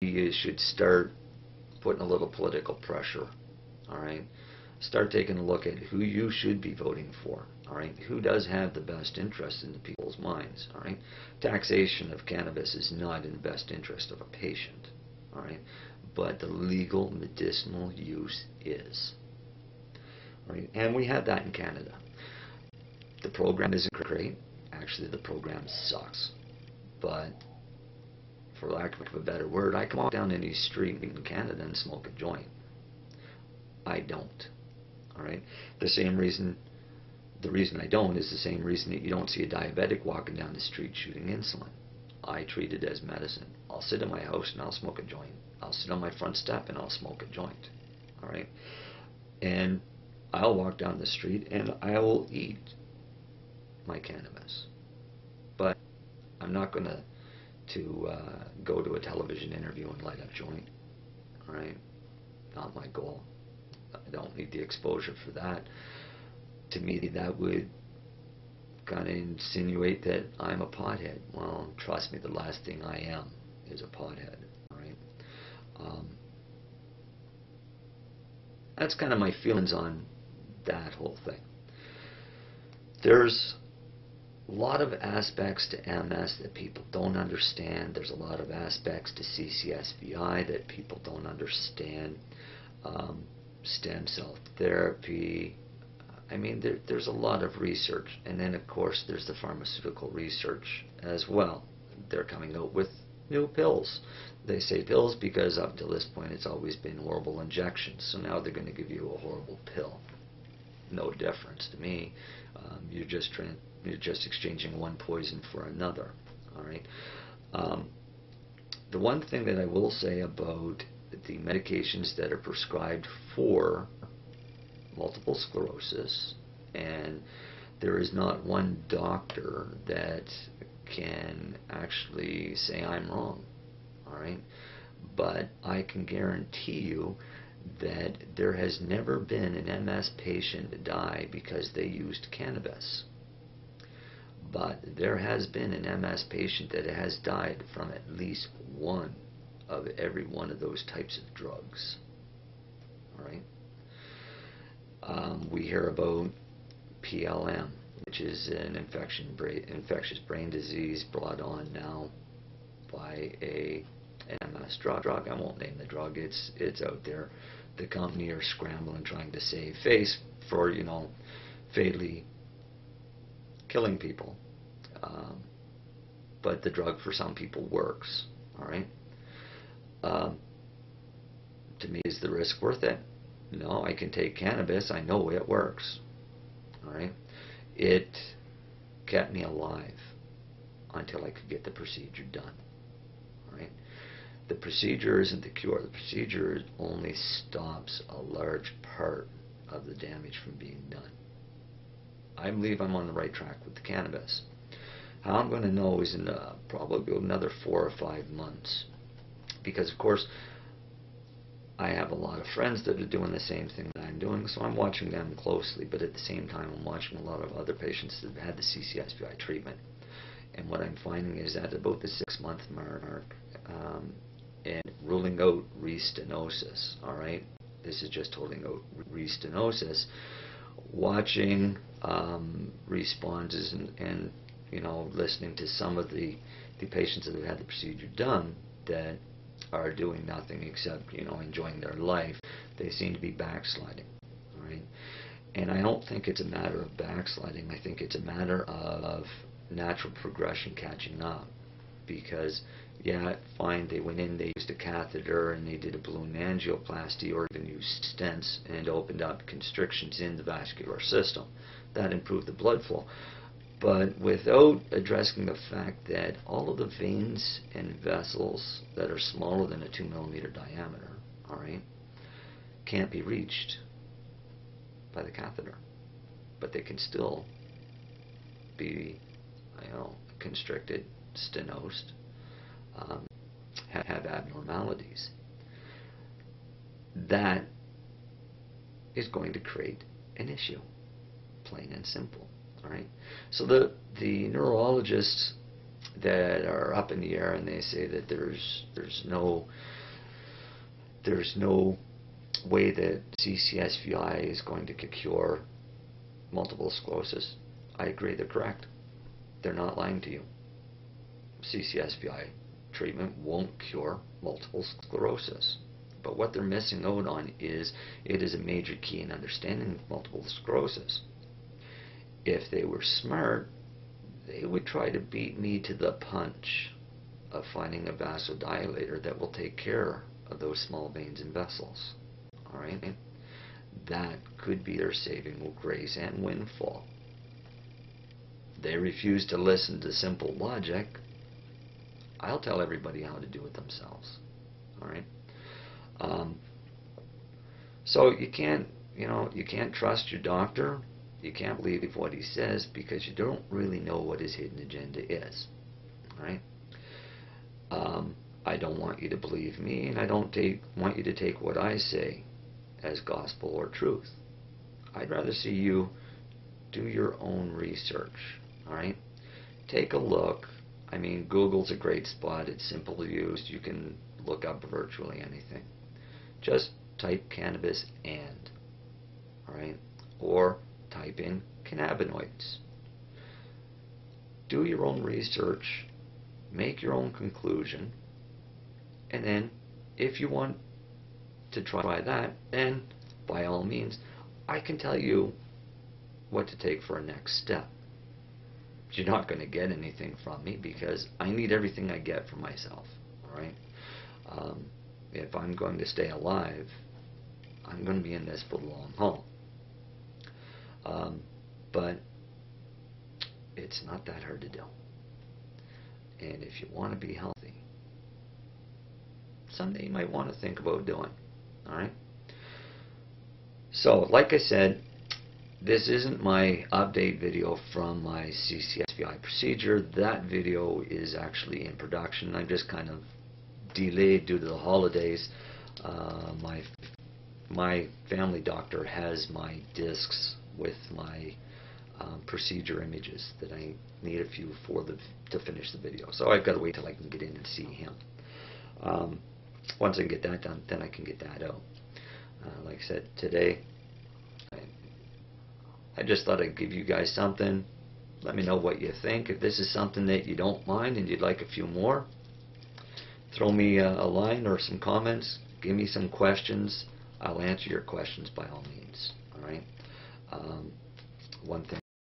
you should start putting a little political pressure, all right? Start taking a look at who you should be voting for, all right? Who does have the best interest in the people's minds, all right? Taxation of cannabis is not in the best interest of a patient, all right? But the legal medicinal use is, all right? And we have that in Canada. The program isn't great. Actually, the program sucks. But for lack of a better word, I can walk down any street in Canada and smoke a joint. I don't. All right. The reason I don't is the same reason that you don't see a diabetic walking down the street shooting insulin. I treat it as medicine. I'll sit in my house and I'll smoke a joint. I'll sit on my front step and I'll smoke a joint. All right. And I'll walk down the street and I will eat my cannabis. But I'm not going to go to a television interview and light up joint. All right. Not my goal. I don't need the exposure for that. To me, that would kind of insinuate that I'm a pothead. Well, trust me, the last thing I am is a pothead. All right. That's kind of my feelings on that whole thing. There's a lot of aspects to MS that people don't understand. There's a lot of aspects to CCSVI that people don't understand. Stem cell therapy. I mean, there's a lot of research. And then, of course, there's the pharmaceutical research as well. They're coming out with new pills. They say pills because up to this point it's always been horrible injections. So now they're going to give you a horrible pill. No difference to me. You're just exchanging one poison for another. All right. The one thing that I will say about the medications that are prescribed for multiple sclerosis, and there is not one doctor that can actually say I'm wrong. All right. But I can guarantee you that there has never been an MS patient die because they used cannabis. But there has been an MS patient that has died from at least one of every one of those types of drugs. All right. We hear about PLM, which is an infectious brain disease brought on now by an MS drug. I won't name the drug. It's out there. The company are scrambling, trying to save face for, fatally killing people. But the drug for some people works. All right. To me, is the risk worth it? No, I can take cannabis. I know it works. All right. It kept me alive until I could get the procedure done. All right. The procedure isn't the cure. The procedure only stops a large part of the damage from being done. I believe I'm on the right track with the cannabis. How I'm going to know is in probably another 4 or 5 months. Because, of course, I have a lot of friends that are doing the same thing that I'm doing, so I'm watching them closely. But at the same time, I'm watching a lot of other patients that have had the CCSVI treatment. And what I'm finding is at about the 6-month mark, and ruling out restenosis, all right? This is just holding out restenosis. Watching responses and listening to some of the patients that have had the procedure done that are doing nothing except, enjoying their life, they seem to be backsliding, all right? And I don't think it's a matter of backsliding. I think it's a matter of natural progression catching up. Because, yeah, fine, they went in, they used a catheter, and they did a balloon angioplasty, or even used stents, and opened up constrictions in the vascular system. That improved the blood flow. But without addressing the fact that all of the veins and vessels that are smaller than a 2 millimeter diameter, all right, can't be reached by the catheter. But they can still be, constricted, stenosed, have abnormalities. That is going to create an issue, plain and simple. All right. So the neurologists that are up in the air, and they say that there's no way that CCSVI is going to cure multiple sclerosis. I agree, they're correct. They're not lying to you. CCSVI treatment won't cure multiple sclerosis. But what they're missing out on is it is a major key in understanding multiple sclerosis. If they were smart, they would try to beat me to the punch of finding a vasodilator that will take care of those small veins and vessels. Alright? That could be their saving grace and windfall. They refuse to listen to simple logic. I'll tell everybody how to do it themselves. Alright? So you can't trust your doctor. You can't believe what he says because you don't really know what his hidden agenda is. Alright? I don't want you to believe me, and I don't want you to take what I say as gospel or truth. I'd rather see you do your own research. Alright? Take a look. I mean, Google's a great spot. It's simple to use. You can look up virtually anything. Just type cannabis and. Alright? Or type in cannabinoids. Do your own research. Make your own conclusion. And then, if you want to try that, then by all means, I can tell you what to take for a next step. You're not going to get anything from me because I need everything I get for myself. Alright? If I'm going to stay alive, I'm going to be in this for the long haul. But it's not that hard to do. And if you want to be healthy, someday you might want to think about doing. Alright? So, like I said, this isn't my update video from my CCSVI procedure. That video is actually in production. I'm just kind of delayed due to the holidays. My family doctor has my discs with my procedure images that I need a few to finish the video. So I've got to wait till I can get in and see him. Once I get that done, then I can get that out. Like I said, today, I just thought I'd give you guys something. Let me know what you think. If this is something that you don't mind and you'd like a few more, throw me a line or some comments. Give me some questions. I'll answer your questions by all means. Alright? One thing